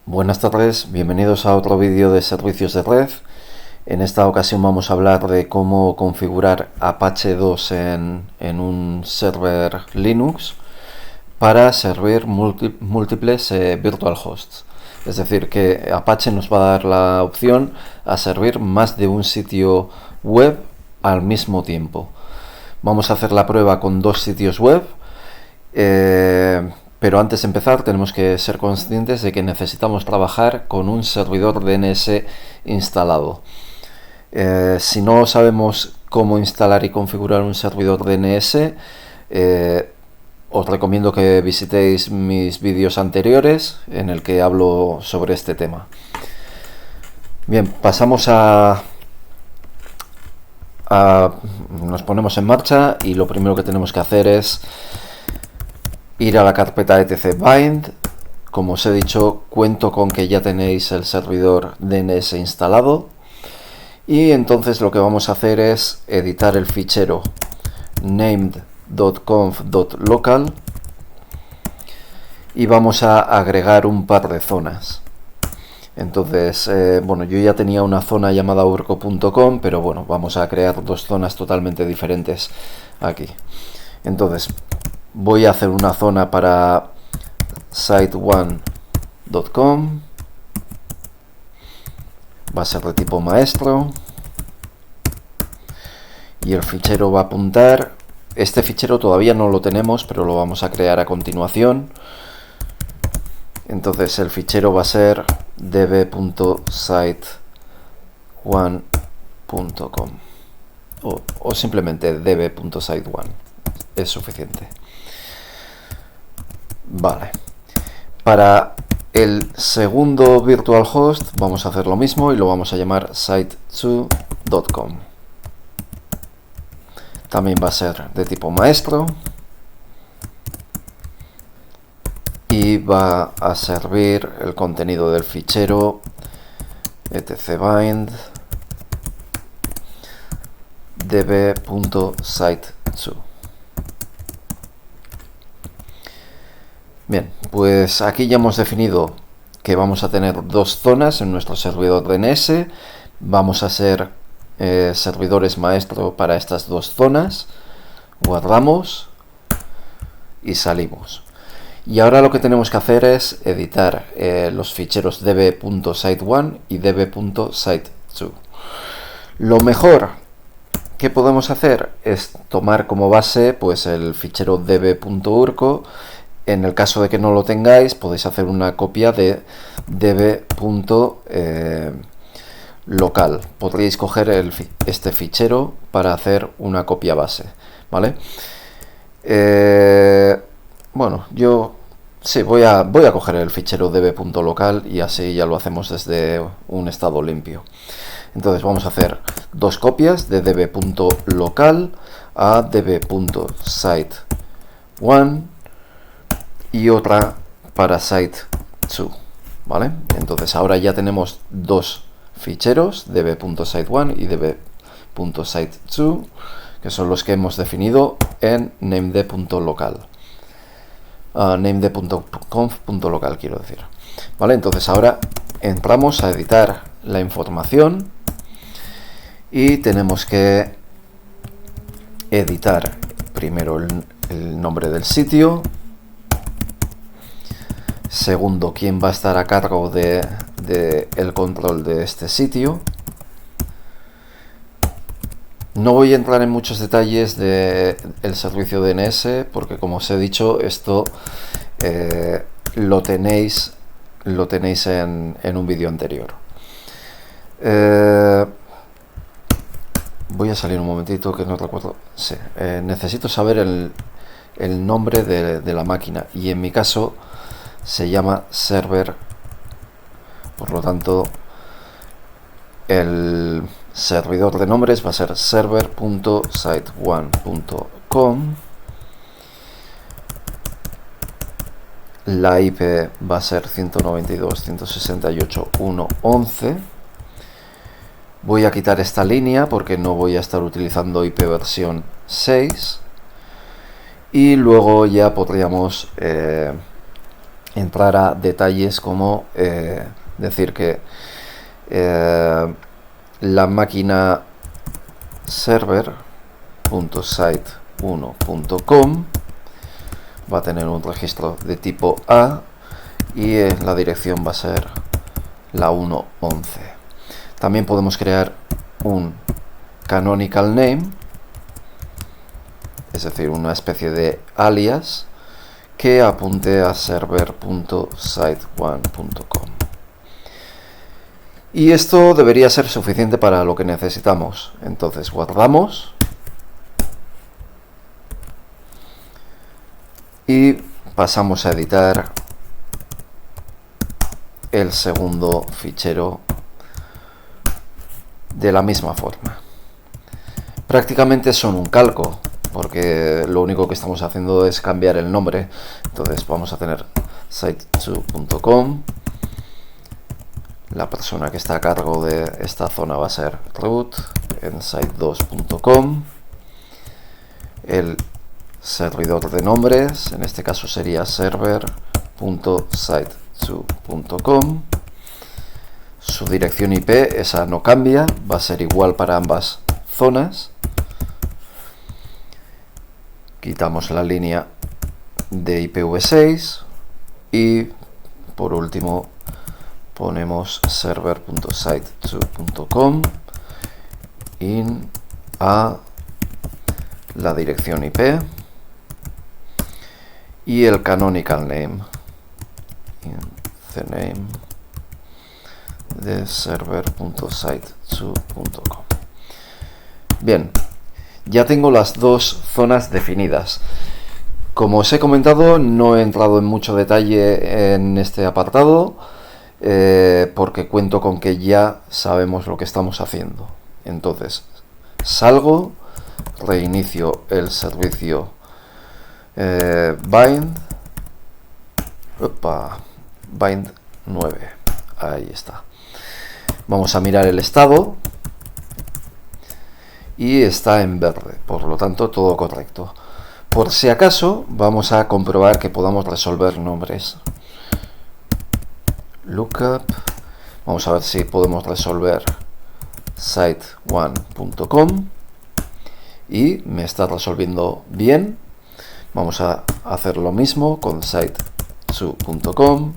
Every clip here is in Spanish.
Buenas tardes, bienvenidos a otro vídeo de servicios de red. En esta ocasión vamos a hablar de cómo configurar Apache 2 en un server Linux para servir múltiples virtual hosts. Es decir, que Apache nos va a dar la opción a servir más de un sitio web al mismo tiempo. Vamos a hacer la prueba con dos sitios web. Pero antes de empezar tenemos que ser conscientes de que necesitamos trabajar con un servidor DNS instalado. Si no sabemos cómo instalar y configurar un servidor DNS, os recomiendo que visitéis mis vídeos anteriores en el que hablo sobre este tema. Bien, pasamos nos ponemos en marcha y lo primero que tenemos que hacer es ir a la carpeta etc-bind. Como os he dicho, cuento con que ya tenéis el servidor DNS instalado y entonces lo que vamos a hacer es editar el fichero named.conf.local y vamos a agregar un par de zonas. Entonces, bueno, yo ya tenía una zona llamada urco.com, pero bueno, vamos a crear dos zonas totalmente diferentes aquí. Entonces, voy a hacer una zona para site1.com, va a ser de tipo maestro y el fichero va a apuntar. Este fichero todavía no lo tenemos, pero lo vamos a crear a continuación. Entonces el fichero va a ser db.site1.com o simplemente db.site1, es suficiente. Vale, para el segundo virtual host vamos a hacer lo mismo y lo vamos a llamar site2.com. También va a ser de tipo maestro y va a servir el contenido del fichero etc-bind db.site2. Bien, pues aquí ya hemos definido que vamos a tener dos zonas en nuestro servidor DNS. Vamos a ser servidores maestro para estas dos zonas. Guardamos y salimos. Y ahora lo que tenemos que hacer es editar los ficheros db.site1 y db.site2. Lo mejor que podemos hacer es tomar como base pues el fichero db.urco. En el caso de que no lo tengáis, podéis hacer una copia de db.local. Podréis coger este fichero para hacer una copia base, ¿vale? Bueno, yo sí voy a coger el fichero db.local y así ya lo hacemos desde un estado limpio. Entonces vamos a hacer dos copias de db.local a db.site1 y otra para site2, ¿vale? Entonces ahora ya tenemos dos ficheros, db.site1 y db.site2, que son los que hemos definido en named.local. named.conf.local quiero decir. ¿Vale? Entonces ahora entramos a editar la información y tenemos que editar primero el nombre del sitio. Segundo, quién va a estar a cargo de el control de este sitio. No voy a entrar en muchos detalles del servicio DNS porque, como os he dicho, esto lo tenéis en un vídeo anterior. Voy a salir un momentito que no recuerdo. Sí, necesito saber el nombre de la máquina y en mi caso se llama server, por lo tanto el servidor de nombres va a ser server.site1.com. La IP va a ser 192.168.1.11. Voy a quitar esta línea porque no voy a estar utilizando IP versión 6 y luego ya podríamos entrar a detalles como decir que la máquina server.site1.com va a tener un registro de tipo A y la dirección va a ser la 1.11. También podemos crear un canonical name, es decir, una especie de alias que apunte a server.site1.com. Y esto debería ser suficiente para lo que necesitamos. Entonces guardamos y pasamos a editar el segundo fichero de la misma forma. Prácticamente son un calco, porque lo único que estamos haciendo es cambiar el nombre. Entonces vamos a tener site2.com. La persona que está a cargo de esta zona va a ser root en site2.com. El servidor de nombres, en este caso sería server.site2.com. Su dirección IP, esa no cambia, va a ser igual para ambas zonas. Quitamos la línea de IPv6 y por último ponemos server.site2.com in a la dirección IP y el canonical name in the name de server.site2.com. Bien, ya tengo las dos zonas definidas. Como os he comentado, no he entrado en mucho detalle en este apartado porque cuento con que ya sabemos lo que estamos haciendo. Entonces, salgo, reinicio el servicio bind 9. Ahí está. Vamos a mirar el estado y está en verde, por lo tanto todo correcto. Por si acaso, vamos a comprobar que podamos resolver nombres. Lookup. Vamos a ver si podemos resolver site1.com y me está resolviendo bien. Vamos a hacer lo mismo con site2.com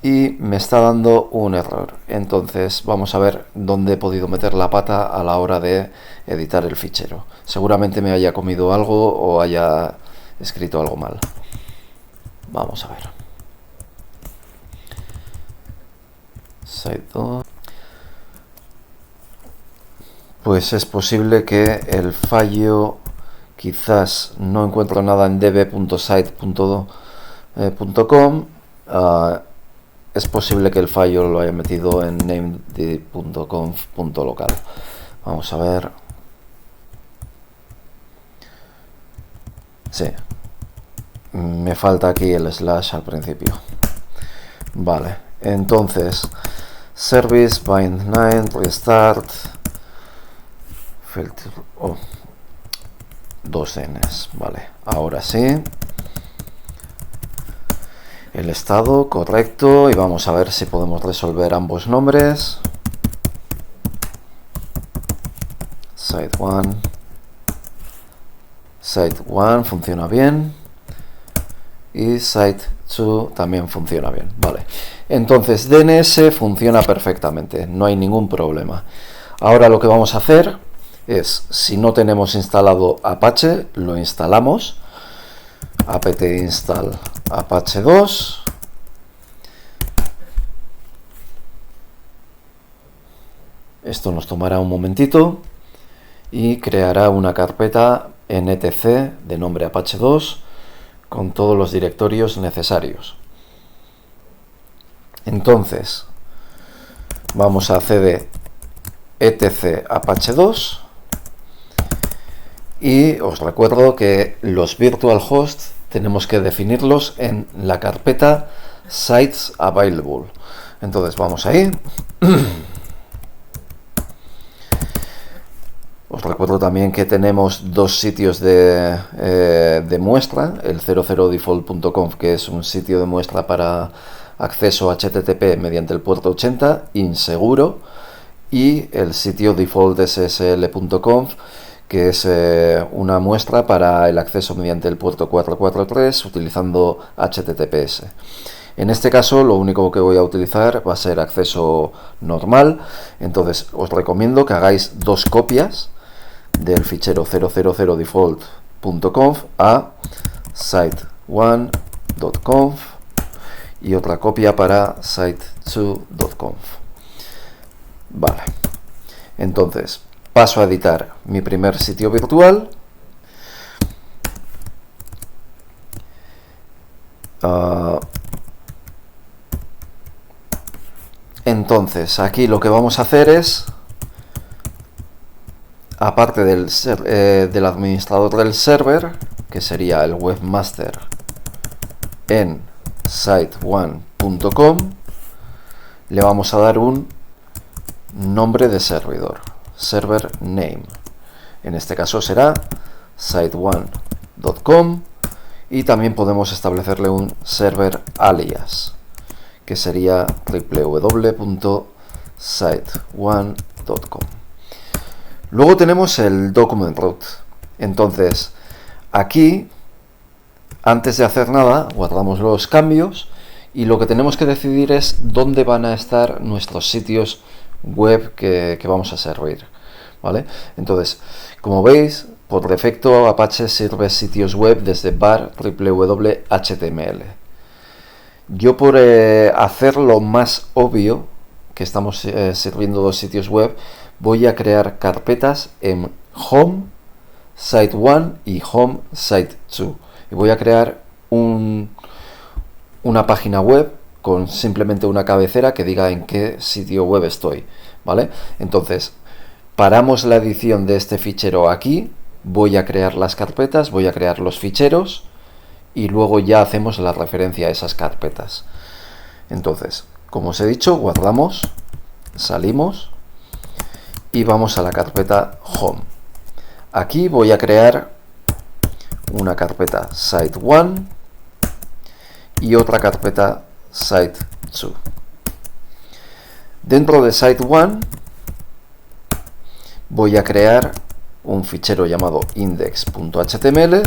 y me está dando un error. Entonces vamos a ver dónde he podido meter la pata a la hora de editar el fichero. Seguramente me haya comido algo o haya escrito algo mal. Vamos a ver. Site2. Pues es posible que el fallo, quizás no encuentro nada en db.site.com. Es posible que el fallo lo haya metido en named.conf.local. Vamos a ver. Sí. Me falta aquí el slash al principio. Vale. Entonces, service bind 9 restart filter, dos n's. Vale. Ahora sí. El estado correcto y vamos a ver si podemos resolver ambos nombres. Site1 funciona bien y Site2 también funciona bien. Vale, entonces DNS funciona perfectamente, no hay ningún problema. Ahora lo que vamos a hacer es, si no tenemos instalado Apache, lo instalamos. apt install apache 2. Esto nos tomará un momentito y creará una carpeta en etc de nombre apache 2 con todos los directorios necesarios. Entonces vamos a cd etc apache 2 y os recuerdo que los virtual hosts tenemos que definirlos en la carpeta sites available. Entonces vamos ahí. Os recuerdo también que tenemos dos sitios de muestra, el 00default.conf, que es un sitio de muestra para acceso HTTP mediante el puerto 80, inseguro, y el sitio defaultssl.conf, que es una muestra para el acceso mediante el puerto 443 utilizando HTTPS. En este caso lo único que voy a utilizar va a ser acceso normal, entonces os recomiendo que hagáis dos copias del fichero 000default.conf a site1.conf y otra copia para site2.conf. Vale, entonces paso a editar mi primer sitio virtual. Entonces aquí lo que vamos a hacer es, aparte del administrador del server, que sería el webmaster en site1.com, le vamos a dar un nombre de servidor, server name. En este caso será site1.com, y también podemos establecerle un server alias, que sería www.site1.com. Luego tenemos el document root. Entonces, aquí, antes de hacer nada, guardamos los cambios y lo que tenemos que decidir es dónde van a estar nuestros sitios web que vamos a servir, ¿vale? Entonces, como veis, por defecto Apache sirve sitios web desde var www.html. Yo, por hacerlo más obvio que estamos sirviendo dos sitios web, voy a crear carpetas en home site1 y home site2, y voy a crear una página web con simplemente una cabecera que diga en qué sitio web estoy, ¿vale? Entonces paramos la edición de este fichero aquí, voy a crear las carpetas, voy a crear los ficheros y luego ya hacemos la referencia a esas carpetas. Entonces, como os he dicho, guardamos, salimos y vamos a la carpeta home. Aquí voy a crear una carpeta site1 y otra carpeta site2. Dentro de site1 voy a crear un fichero llamado index.html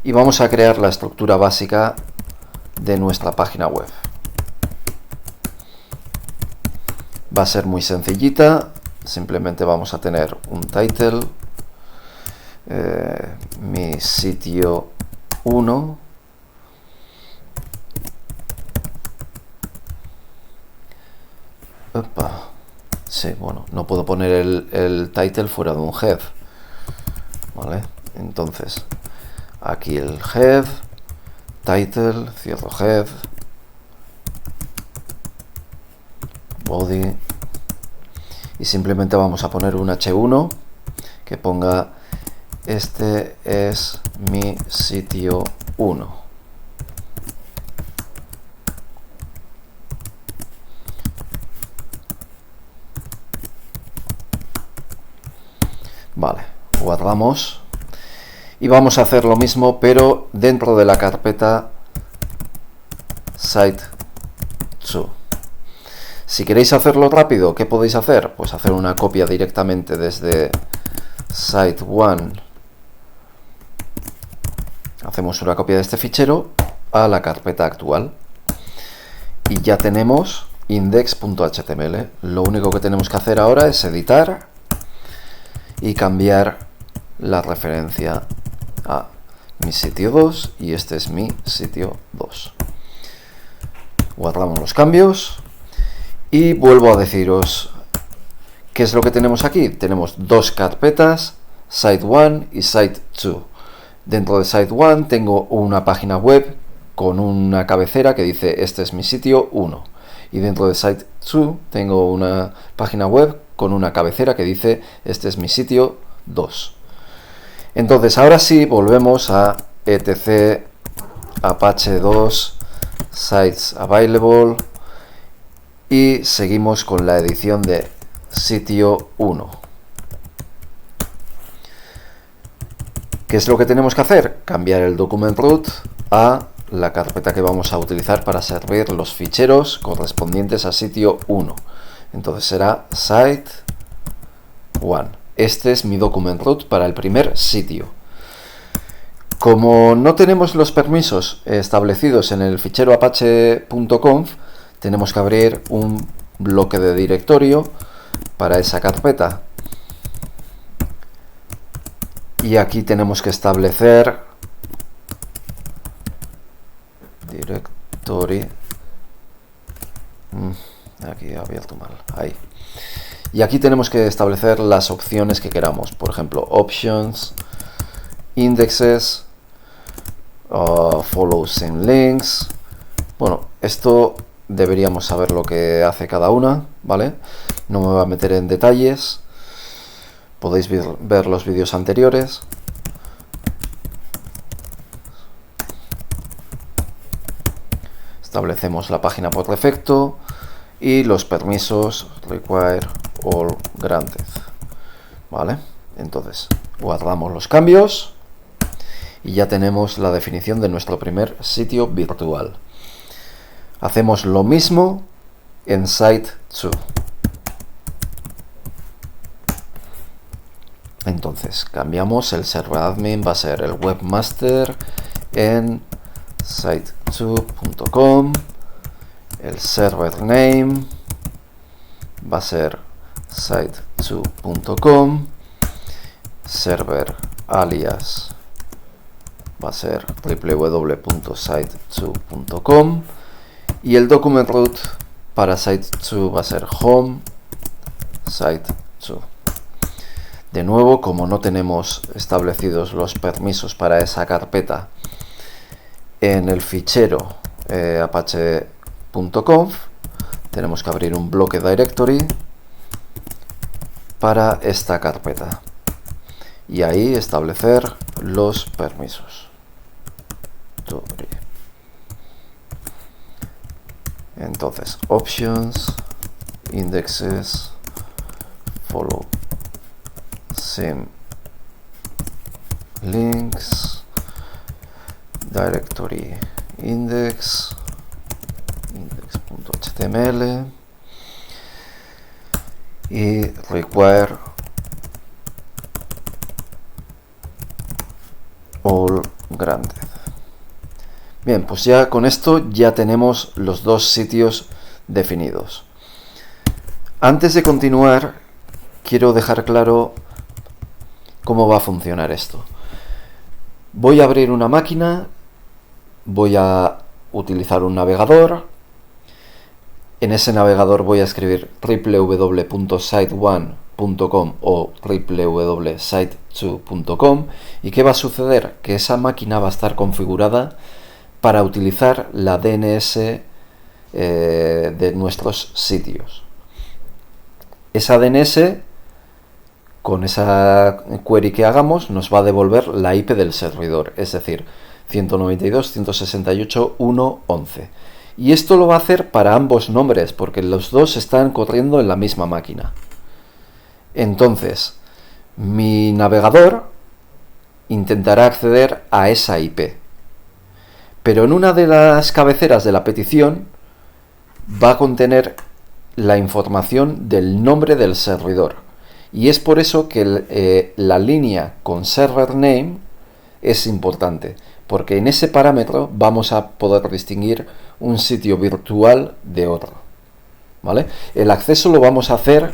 y vamos a crear la estructura básica de nuestra página web. Va a ser muy sencillita, simplemente vamos a tener un title, mi sitio 1, sí, bueno, no puedo poner el title fuera de un head, ¿vale? Entonces, aquí el head, title, cierro head, body, y simplemente vamos a poner un h1 que ponga este es mi sitio 1. Vale, guardamos y vamos a hacer lo mismo pero dentro de la carpeta site2. Si queréis hacerlo rápido, ¿qué podéis hacer? Pues hacer una copia directamente desde site1. Hacemos una copia de este fichero a la carpeta actual. Y ya tenemos index.html. Lo único que tenemos que hacer ahora es editar y cambiar la referencia a mi sitio 2 y este es mi sitio 2. Guardamos los cambios. Y vuelvo a deciros qué es lo que tenemos aquí. Tenemos dos carpetas, Site1 y Site2. Dentro de Site1 tengo una página web con una cabecera que dice este es mi sitio 1. Y dentro de Site2 tengo una página web con una cabecera que dice este es mi sitio 2. Entonces ahora sí volvemos a etc apache 2 sites available y seguimos con la edición de sitio 1. ¿Qué es lo que tenemos que hacer? Cambiar el document root a la carpeta que vamos a utilizar para servir los ficheros correspondientes a sitio 1. Entonces será site1. Este es mi document root para el primer sitio. Como no tenemos los permisos establecidos en el fichero apache.conf, tenemos que abrir un bloque de directorio para esa carpeta. Y aquí tenemos que establecer directory. Aquí he abierto mal. Ahí. Y aquí tenemos que establecer las opciones que queramos. Por ejemplo, options, indexes, follow same links. Bueno, esto deberíamos saber lo que hace cada una, ¿vale? No me voy a meter en detalles. Podéis ver los vídeos anteriores. Establecemos la página por defecto y los permisos require all granted. ¿Vale? Entonces, guardamos los cambios y ya tenemos la definición de nuestro primer sitio virtual. Hacemos lo mismo en site2. Entonces, cambiamos el server admin, va a ser el webmaster en site2.com. El server name va a ser site2.com. Server alias va a ser www.site2.com. Y el document root para site2 va a ser home site2. De nuevo, como no tenemos establecidos los permisos para esa carpeta en el fichero apache.conf, tenemos que abrir un bloque directory para esta carpeta y ahí establecer los permisos. Entonces, options, indexes, follow same links, directory index.html y require all granted. Bien, pues ya con esto ya tenemos los dos sitios definidos. Antes de continuar, quiero dejar claro cómo va a funcionar esto. Voy a abrir una máquina, voy a utilizar un navegador. En ese navegador voy a escribir www.site1.com o www.site2.com. ¿Y qué va a suceder? Que esa máquina va a estar configurada para utilizar la DNS de nuestros sitios. Esa DNS, con esa query que hagamos, nos va a devolver la IP del servidor, es decir, 192.168.1.11. Y esto lo va a hacer para ambos nombres, porque los dos están corriendo en la misma máquina. Entonces, mi navegador intentará acceder a esa IP. Pero en una de las cabeceras de la petición va a contener la información del nombre del servidor. Y es por eso que la línea con server name es importante, porque en ese parámetro vamos a poder distinguir un sitio virtual de otro. ¿Vale? El acceso lo vamos a hacer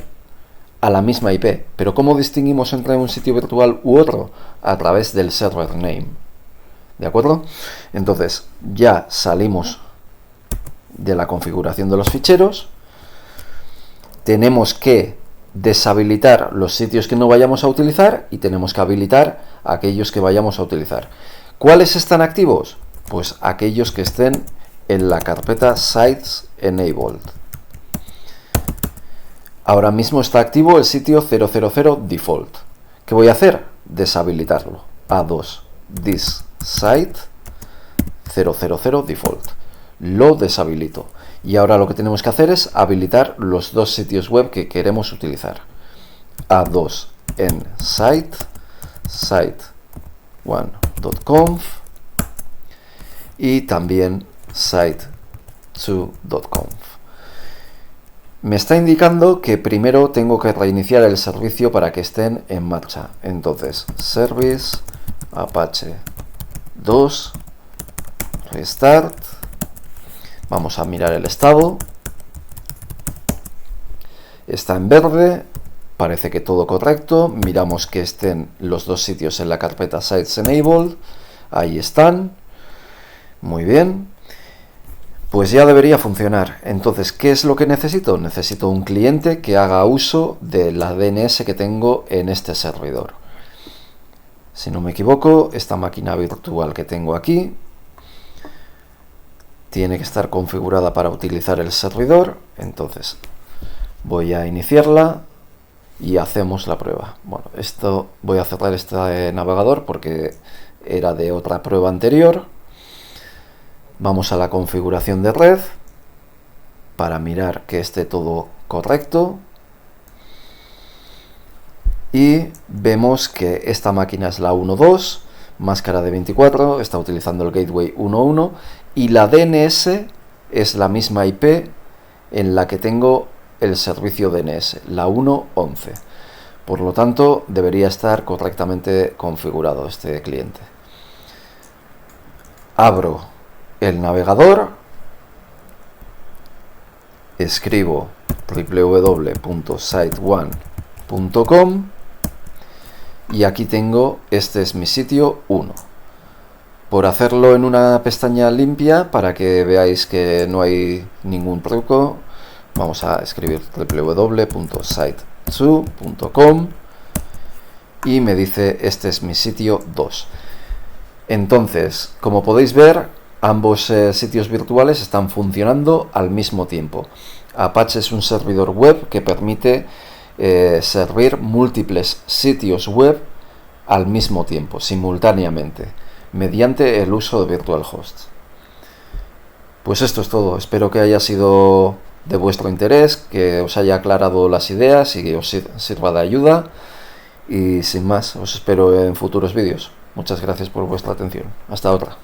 a la misma IP, pero ¿cómo distinguimos entre un sitio virtual u otro? A través del server name. ¿De acuerdo? Entonces, ya salimos de la configuración de los ficheros. Tenemos que deshabilitar los sitios que no vayamos a utilizar y tenemos que habilitar aquellos que vayamos a utilizar. ¿Cuáles están activos? Pues aquellos que estén en la carpeta Sites Enabled. Ahora mismo está activo el sitio 000 default. ¿Qué voy a hacer? Deshabilitarlo. A2 this site 000 default. Lo deshabilito. Y ahora lo que tenemos que hacer es habilitar los dos sitios web que queremos utilizar. A2 en site site1.conf y también site2.conf. Me está indicando que primero tengo que reiniciar el servicio para que estén en marcha. Entonces, service apache 2 restart. Vamos a mirar el estado. Está en verde. Parece que todo correcto. Miramos que estén los dos sitios en la carpeta sites enabled. Ahí están. Muy bien. Pues ya debería funcionar. Entonces, ¿qué es lo que necesito? Necesito un cliente que haga uso de la DNS que tengo en este servidor. Si no me equivoco, esta máquina virtual que tengo aquí tiene que estar configurada para utilizar el servidor. Entonces, voy a iniciarla y hacemos la prueba. Bueno, voy a cerrar este navegador porque era de otra prueba anterior. Vamos a la configuración de red para mirar que esté todo correcto y vemos que esta máquina es la 1.2, máscara de 24, está utilizando el gateway 1.1 y la DNS es la misma IP en la que tengo el servicio DNS, la 1.11. Por lo tanto, debería estar correctamente configurado este cliente. Abro el navegador, escribo www.site1.com y aquí tengo, este es mi sitio 1. Por hacerlo en una pestaña limpia, para que veáis que no hay ningún truco, vamos a escribir www.site2.com y me dice, este es mi sitio 2. Entonces, como podéis ver, ambos sitios virtuales están funcionando al mismo tiempo. Apache es un servidor web que permite servir múltiples sitios web al mismo tiempo, simultáneamente, mediante el uso de virtual hosts. Pues esto es todo. Espero que haya sido de vuestro interés, que os haya aclarado las ideas y que os sirva de ayuda. Y sin más, os espero en futuros vídeos. Muchas gracias por vuestra atención. Hasta otra.